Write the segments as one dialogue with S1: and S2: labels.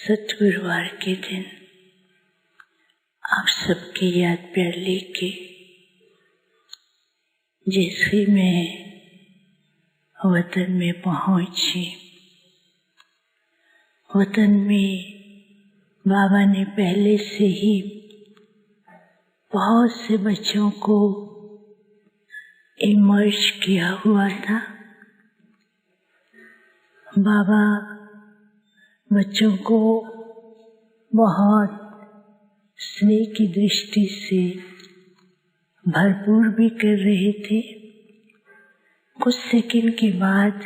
S1: सतगुरुवार के दिन आप सबकी याद प्यार लेके जैसे मैं वतन में पहुंची, वतन में बाबा ने पहले से ही बहुत से बच्चों को इमर्ज किया हुआ था। बाबा बच्चों को बहुत स्नेह की दृष्टि से भरपूर भी कर रहे थे। कुछ सेकंड के बाद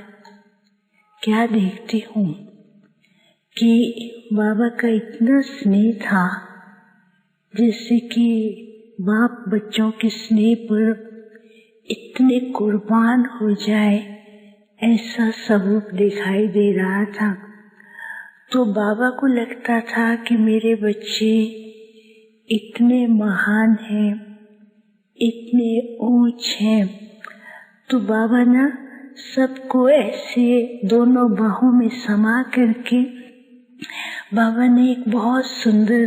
S1: क्या देखती हूँ कि बाबा का इतना स्नेह था जैसे कि बाप बच्चों के स्नेह पर इतने कुर्बान हो जाए, ऐसा सबूत दिखाई दे रहा था। तो बाबा को लगता था कि मेरे बच्चे इतने महान हैं, इतने ऊंच हैं। तो बाबा ना सबको ऐसे दोनों बाहों में समा करके बाबा ने एक बहुत सुंदर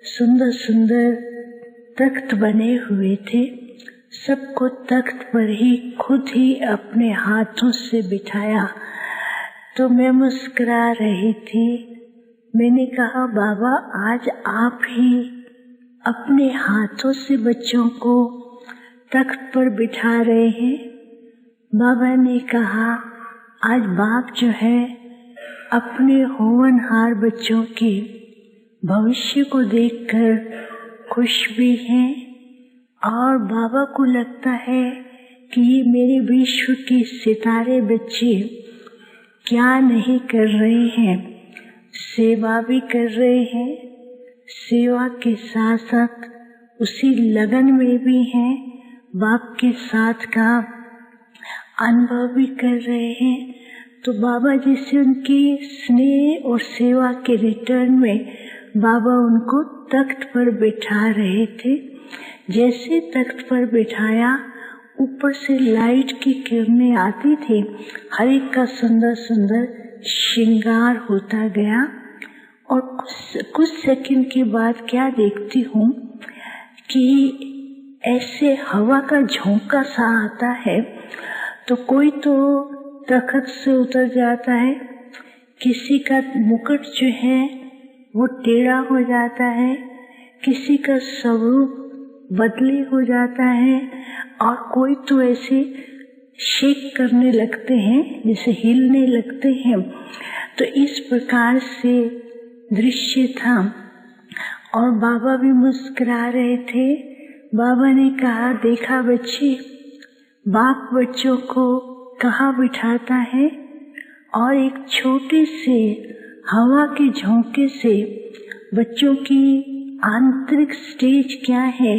S1: सुंदर सुंदर तख्त बने हुए थे। सबको तख्त पर ही खुद ही अपने हाथों से बिठाया। तो मैं मुस्कुरा रही थी। मैंने कहा, बाबा आज आप ही अपने हाथों से बच्चों को तख्त पर बिठा रहे हैं। बाबा ने कहा, आज बाप जो है अपने होनहार बच्चों के भविष्य को देखकर खुश भी हैं और बाबा को लगता है कि ये मेरे विश्व के सितारे बच्चे क्या नहीं कर रहे हैं, सेवा भी कर रहे हैं, सेवा के साथ साथ उसी लगन में भी हैं, बाप के साथ का अनुभव भी कर रहे हैं। तो बाबा जैसे उनकी स्नेह और सेवा के रिटर्न में बाबा उनको तख्त पर बिठा रहे थे। जैसे तख्त पर बिठाया, ऊपर से लाइट की किरणें आती थी, हर एक का सुंदर सुंदर श्रृंगार होता गया। और कुछ सेकंड के बाद क्या देखती हूँ कि ऐसे हवा का झोंका सा आता है। तो कोई तो तख्त से उतर जाता है, किसी का मुकुट जो है वो टेढ़ा हो जाता है, किसी का स्वरूप बदली हो जाता है और कोई तो ऐसे शेक करने लगते हैं, जैसे हिलने लगते हैं। तो इस प्रकार से दृश्य था और बाबा भी मुस्कुरा रहे थे। बाबा ने कहा, देखा बच्चे, बाप बच्चों को कहाँ बिठाता है और एक छोटे से हवा के झोंके से बच्चों की आंतरिक स्टेज क्या है,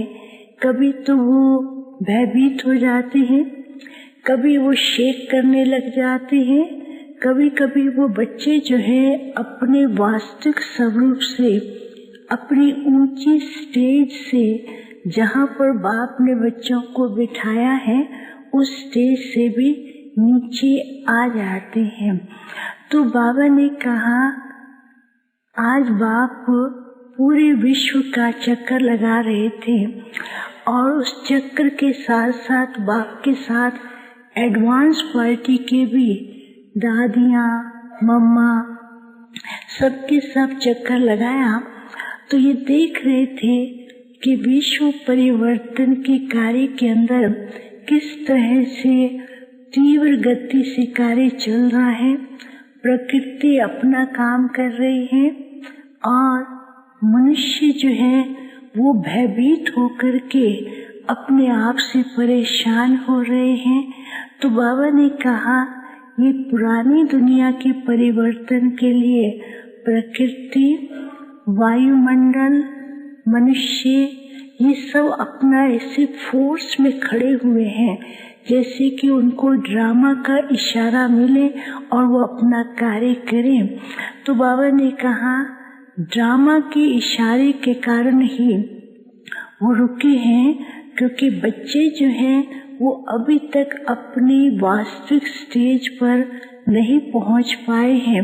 S1: कभी तो वो भयभीत हो जाते हैं, कभी वो शेक करने लग जाते हैं, कभी कभी वो बच्चे जो है अपने वास्तविक स्वरूप से, अपनी ऊंची स्टेज से, जहाँ पर बाप ने बच्चों को बिठाया है, उस स्टेज से भी नीचे आ जाते हैं। तो बाबा ने कहा, आज बाप पूरे विश्व का चक्कर लगा रहे थे और उस चक्कर के साथ साथ बाप के साथ एडवांस पार्टी के भी दादियाँ, मम्मा सबके सब चक्कर लगाया। तो ये देख रहे थे कि विश्व परिवर्तन के कार्य के अंदर किस तरह से तीव्र गति से कार्य चल रहा है। प्रकृति अपना काम कर रही है और मनुष्य जो है वो भयभीत होकर के अपने आप से परेशान हो रहे हैं। तो बाबा ने कहा, ये पुरानी दुनिया के परिवर्तन के लिए प्रकृति, वायुमंडल, मनुष्य, ये सब अपना ऐसे फोर्स में खड़े हुए हैं जैसे कि उनको ड्रामा का इशारा मिले और वो अपना कार्य करें। तो बाबा ने कहा, ड्रामा के इशारे के कारण ही वो रुके हैं, क्योंकि बच्चे जो हैं वो अभी तक अपनी वास्तविक स्टेज पर नहीं पहुंच पाए हैं।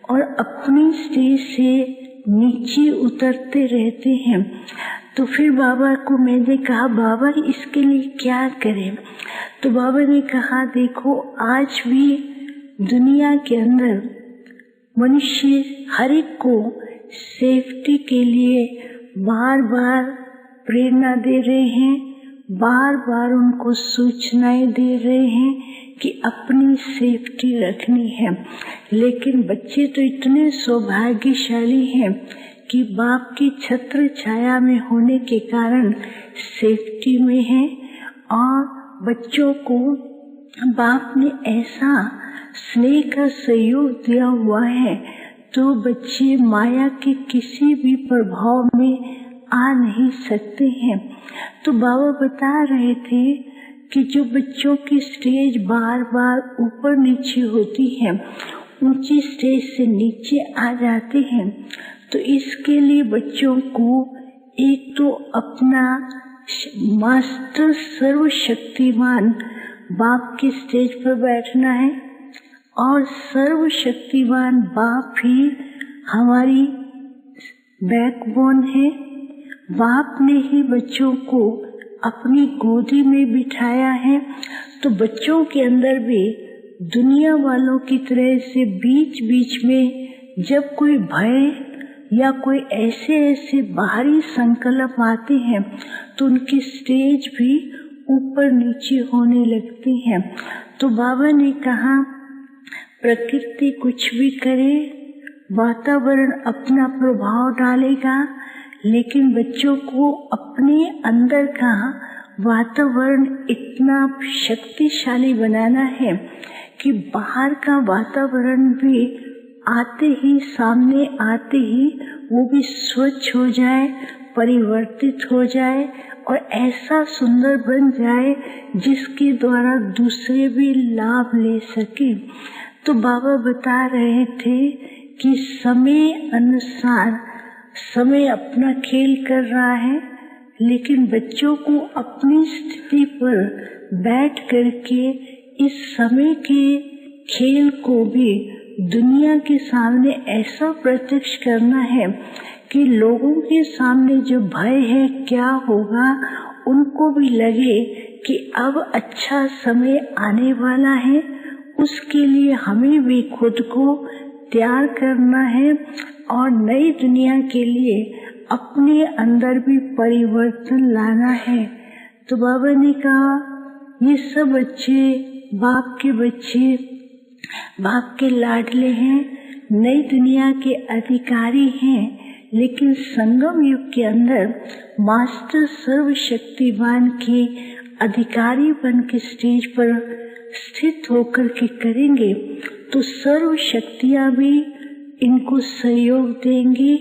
S1: और अपनी स्टेज से नीचे उतरते रहते हैं। तो फिर बाबा को मैंने कहा, बाबा इसके लिए क्या करें? तो बाबा ने कहा, देखो आज भी दुनिया के अंदर मनुष्य हर एक को सेफ्टी के लिए बार बार प्रेरणा दे रहे हैं, बार बार उनको सूचनाएं दे रहे हैं कि अपनी सेफ्टी रखनी है। लेकिन बच्चे तो इतने सौभाग्यशाली हैं कि बाप की छत्र छाया में होने के कारण सेफ्टी में है, और बच्चों को बाप ने ऐसा स्नेह का सहयोग दिया हुआ है, तो बच्चे माया के किसी भी प्रभाव में आ नहीं सकते हैं। तो बाबा बता रहे थे कि जो बच्चों की स्टेज बार बार ऊपर नीचे होती है, ऊंची स्टेज से नीचे आ जाते हैं, तो इसके लिए बच्चों को एक तो अपना मास्टर सर्वशक्तिमान बाप की स्टेज पर बैठना है, और सर्वशक्तिमान बाप ही हमारी बैकबोन है। बाप ने ही बच्चों को अपनी गोदी में बिठाया है, तो बच्चों के अंदर भी दुनिया वालों की तरह से बीच बीच में जब कोई भय या कोई ऐसे बाहरी संकल्प आते हैं तो उनकी स्टेज भी ऊपर नीचे होने लगती है। तो बाबा ने कहा, प्रकृति कुछ भी करे, वातावरण अपना प्रभाव डालेगा, लेकिन बच्चों को अपने अंदर का वातावरण इतना शक्तिशाली बनाना है कि बाहर का वातावरण भी आते ही, सामने आते ही वो भी स्वच्छ हो जाए, परिवर्तित हो जाए और ऐसा सुंदर बन जाए जिसके द्वारा दूसरे भी लाभ ले सके। तो बाबा बता रहे थे कि समय अनुसार समय अपना खेल कर रहा है, लेकिन बच्चों को अपनी स्थिति पर बैठ करके इस समय के खेल को भी दुनिया के सामने ऐसा प्रत्यक्ष करना है कि लोगों के सामने जो भय है क्या होगा, उनको भी लगे कि अब अच्छा समय आने वाला है, उसके लिए हमें भी खुद को तैयार करना है और नई दुनिया के लिए अपने अंदर भी परिवर्तन लाना है। तो बाबा ने कहा, ये सब बच्चे बाप के बच्चे, बाप के लाडले हैं, नई दुनिया के अधिकारी हैं, लेकिन संगम युग के अंदर मास्टर सर्वशक्तिवान के अधिकारी बन के स्टेज पर स्थित होकर के करेंगे तो सर्व शक्तियाँ भी इनको सहयोग देंगी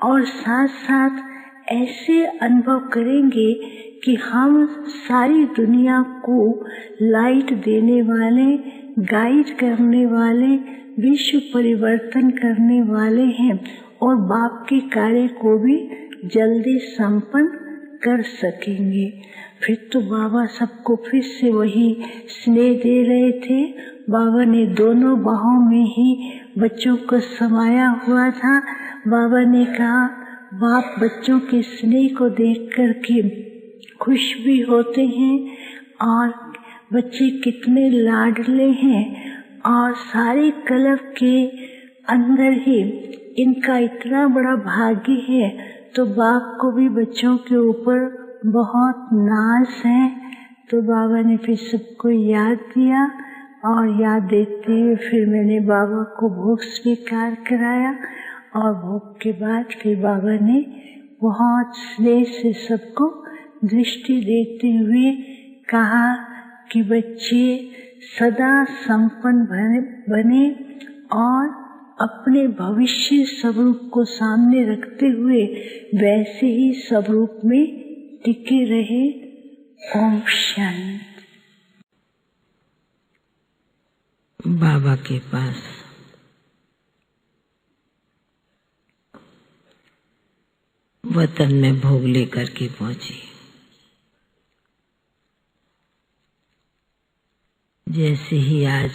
S1: और साथ साथ ऐसे अनुभव करेंगे कि हम सारी दुनिया को लाइट देने वाले, गाइड करने वाले, विश्व परिवर्तन करने वाले हैं और बाप के कार्य को भी जल्दी संपन्न कर सकेंगे। फिर तो बाबा सबको फिर से वही स्नेह दे रहे थे। बाबा ने दोनों बाहों में ही बच्चों को समाया हुआ था। बाबा ने कहा, बाप बच्चों के स्नेह को देख कर के खुश भी होते हैं और बच्चे कितने लाडले हैं और सारे कल्प के अंदर ही इनका इतना बड़ा भाग्य है, तो बाप को भी बच्चों के ऊपर बहुत नाज है। तो बाबा ने फिर सबको याद दिया और याद देते हुए फिर मैंने बाबा को भोग स्वीकार कराया और भोग के बाद फिर बाबा ने बहुत स्नेह से सबको दृष्टि देते हुए कहा कि बच्चे सदा संपन्न बने और अपने भविष्य स्वरूप को सामने रखते हुए वैसे ही स्वरूप में टिके रहे। ओम शांति।
S2: बाबा के पास वतन में भोग लेकर के पहुंची। जैसे ही आज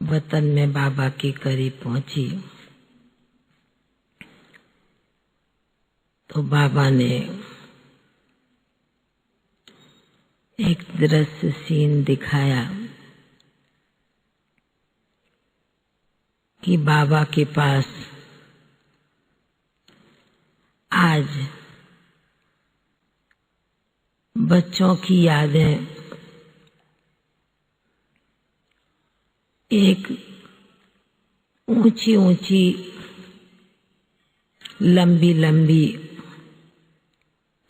S2: वतन में बाबा के करीब पहुंची तो बाबा ने एक दृश्य सीन दिखाया कि बाबा के पास आज बच्चों की यादें एक ऊंची ऊंची लंबी लंबी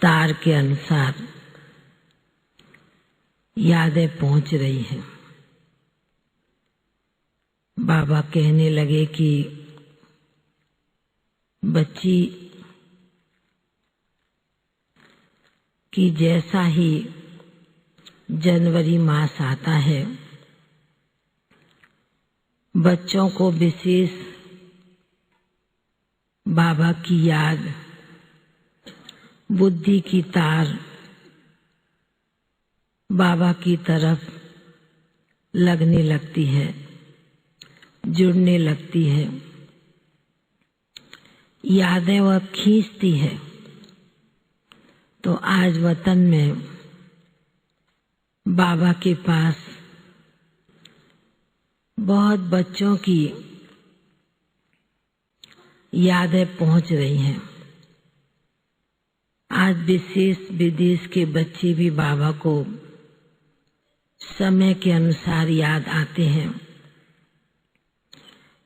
S2: तार के अनुसार यादें पहुंच रही हैं। बाबा कहने लगे कि बच्ची कि जैसा ही जनवरी मास आता है बच्चों को विशेष बाबा की याद, बुद्धि की तार बाबा की तरफ लगने लगती है, जुड़ने लगती है, यादें वह खींचती है। तो आज वतन में बाबा के पास बहुत बच्चों की यादें पहुंच रही हैं। आज विशेष विदेश के बच्चे भी बाबा को समय के अनुसार याद आते हैं,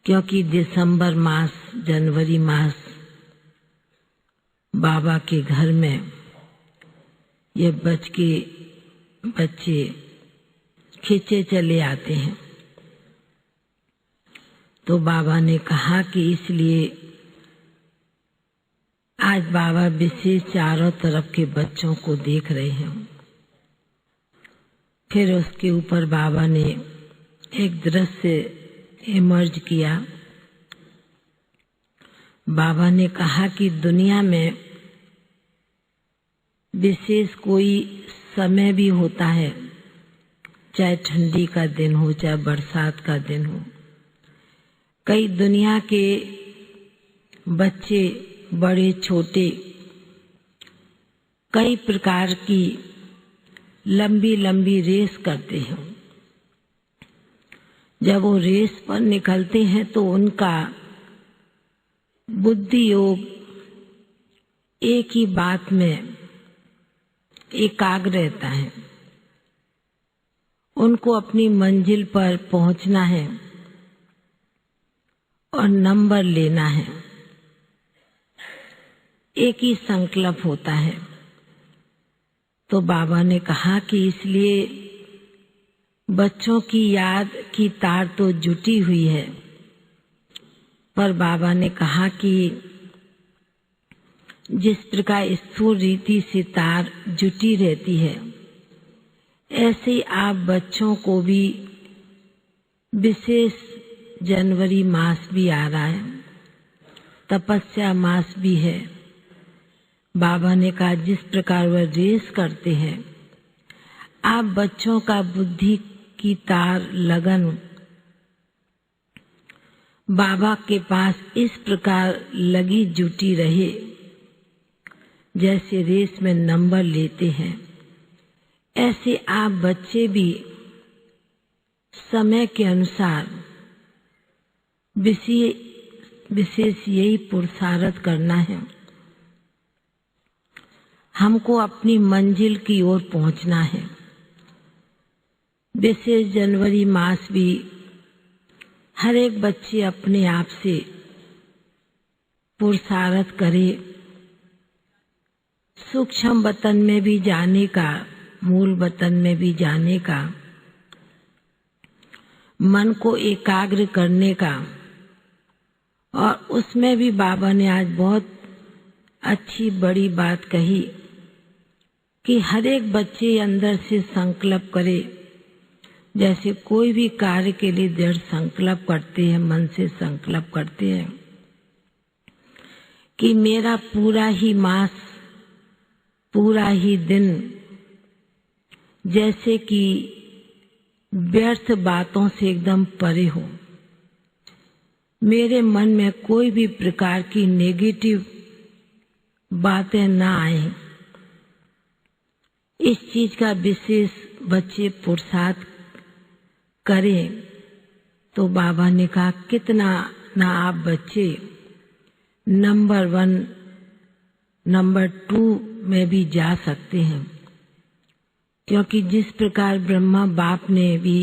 S2: क्योंकि दिसंबर मास, जनवरी मास बाबा के घर में ये बच्चे खींचे चले आते हैं। तो बाबा ने कहा कि इसलिए आज बाबा विशेष चारों तरफ के बच्चों को देख रहे हैं। फिर उसके ऊपर बाबा ने एक दृश्य इमर्ज किया। बाबा ने कहा कि दुनिया में विशेष कोई समय भी होता है, चाहे ठंडी का दिन हो, चाहे बरसात का दिन हो। कई दुनिया के बच्चे, बड़े छोटे, कई प्रकार की लंबी लंबी रेस करते हैं। जब वो रेस पर निकलते हैं तो उनका बुद्धि योग एक ही बात में एकाग्र रहता है। उनको अपनी मंजिल पर पहुंचना है और नंबर लेना है, एक ही संकल्प होता है। तो बाबा ने कहा कि इसलिए बच्चों की याद की तार तो जुटी हुई है, पर बाबा ने कहा कि जिस प्रकार स्थूल रीति से तार जुटी रहती है, ऐसे ही आप बच्चों को भी विशेष जनवरी मास भी आ रहा है, तपस्या मास भी है। बाबा ने कहा जिस प्रकार वह रेस करते हैं, आप बच्चों का बुद्धि की तार, लगन बाबा के पास इस प्रकार लगी जुटी रहे, जैसे रेस में नंबर लेते हैं। ऐसे आप बच्चे भी समय के अनुसार विशेष यही पुरुषार्थ करना है। हमको अपनी मंजिल की ओर पहुंचना है। विशेष जनवरी मास भी हर एक बच्चे अपने आप से पुरुषार्थ करे, सूक्ष्म वतन में भी जाने का, मूल वतन में भी जाने का, मन को एकाग्र करने का। और उसमें भी बाबा ने आज बहुत अच्छी बड़ी बात कही कि हर एक बच्चे अंदर से संकल्प करे। जैसे कोई भी कार्य के लिए दृढ़ संकल्प करते हैं, मन से संकल्प करते हैं कि मेरा पूरा ही मास, पूरा ही दिन जैसे कि व्यर्थ बातों से एकदम परे हो। मेरे मन में कोई भी प्रकार की नेगेटिव बातें ना आए। इस चीज का विशेष बच्चे पुरुषार्थ करें। तो बाबा ने कहा कितना ना आप बच्चे नंबर 1 नंबर 2 में भी जा सकते हैं, क्योंकि जिस प्रकार ब्रह्मा बाप ने भी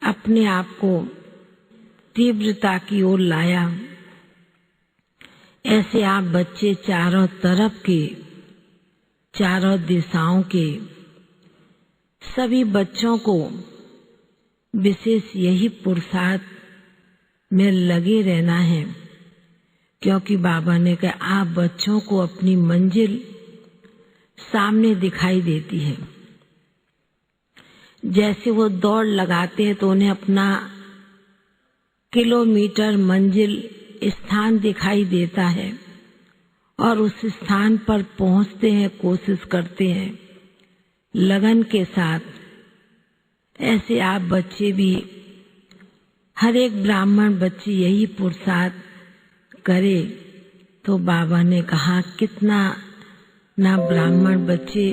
S2: अपने आप को तीव्रता की ओर लाया, ऐसे आप बच्चे चारों तरफ के, चारों दिशाओं के सभी बच्चों को विशेष यही पुरुषार्थ में लगे रहना है, क्योंकि बाबा ने कहा आप बच्चों को अपनी मंजिल सामने दिखाई देती है। जैसे वो दौड़ लगाते हैं तो उन्हें अपना किलोमीटर मंजिल स्थान दिखाई देता है और उस स्थान पर पहुंचते हैं, कोशिश करते हैं लगन के साथ। ऐसे आप बच्चे भी, हर एक ब्राह्मण बच्चे यही पुरुषार्थ करे। तो बाबा ने कहा कितना ना ब्राह्मण बच्चे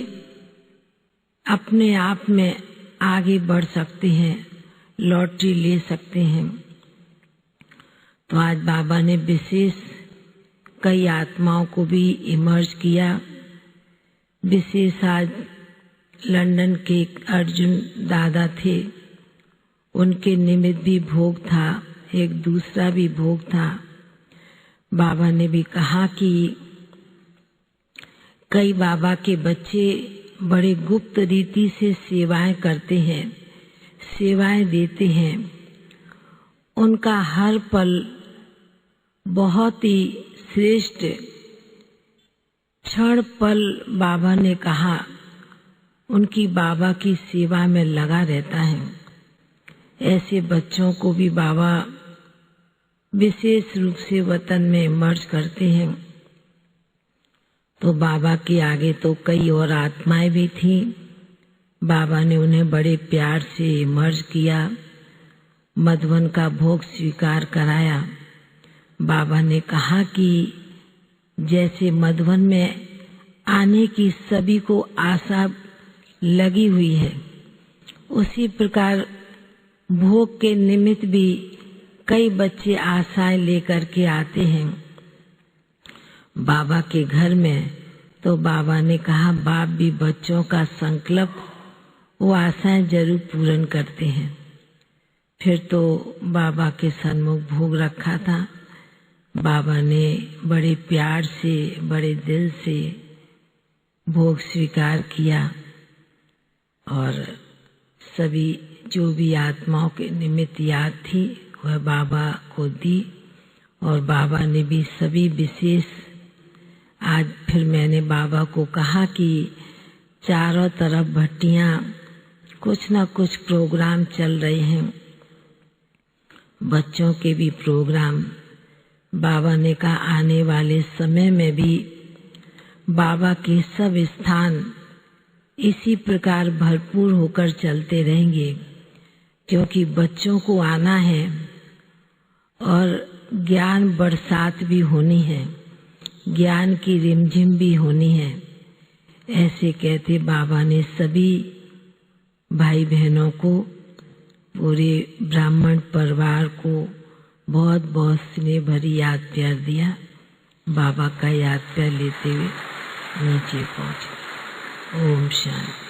S2: अपने आप में आगे बढ़ सकते हैं, लॉटरी ले सकते हैं। तो आज बाबा ने विशेष कई आत्माओं को भी इमर्ज किया। विशेष आज लंदन के अर्जुन दादा थे, उनके निमित्त भी भोग था, एक दूसरा भी भोग था। बाबा ने भी कहा कि कई बाबा के बच्चे बड़े गुप्त रीति से सेवाएं करते हैं, सेवाएं देते हैं। उनका हर पल बहुत ही श्रेष्ठ क्षण पल बाबा ने कहा उनकी बाबा की सेवा में लगा रहता है। ऐसे बच्चों को भी बाबा विशेष रूप से वतन में मर्ज करते हैं। तो बाबा के आगे तो कई और आत्माएं भी थीं। बाबा ने उन्हें बड़े प्यार से मर्ज किया, मधुवन का भोग स्वीकार कराया। बाबा ने कहा कि जैसे मधुवन में आने की सभी को आशा लगी हुई है, उसी प्रकार भोग के निमित्त भी कई बच्चे आशाएं लेकर के आते हैं बाबा के घर में। तो बाबा ने कहा बाप भी बच्चों का संकल्प, वो आशाएं जरूर पूर्ण करते हैं। फिर तो बाबा के सन्मुख भोग रखा था। बाबा ने बड़े प्यार से, बड़े दिल से भोग स्वीकार किया और सभी जो भी आत्माओं के निमित्त याद थी वह बाबा को दी। और बाबा ने भी सभी विशेष, आज फिर मैंने बाबा को कहा कि चारों तरफ भट्टियां, कुछ न कुछ प्रोग्राम चल रहे हैं, बच्चों के भी प्रोग्राम। बाबा ने कहा आने वाले समय में भी बाबा के सब स्थान इसी प्रकार भरपूर होकर चलते रहेंगे, क्योंकि बच्चों को आना है और ज्ञान बरसात भी होनी है, ज्ञान की रिमझिम भी होनी है। ऐसे कहते बाबा ने सभी भाई बहनों को, पूरे ब्राह्मण परिवार को बहुत बहुत स्नेह भरी याद प्यार दिया। बाबा का याद प्यार लेते हुए नीचे पहुंचे। ओम शांति।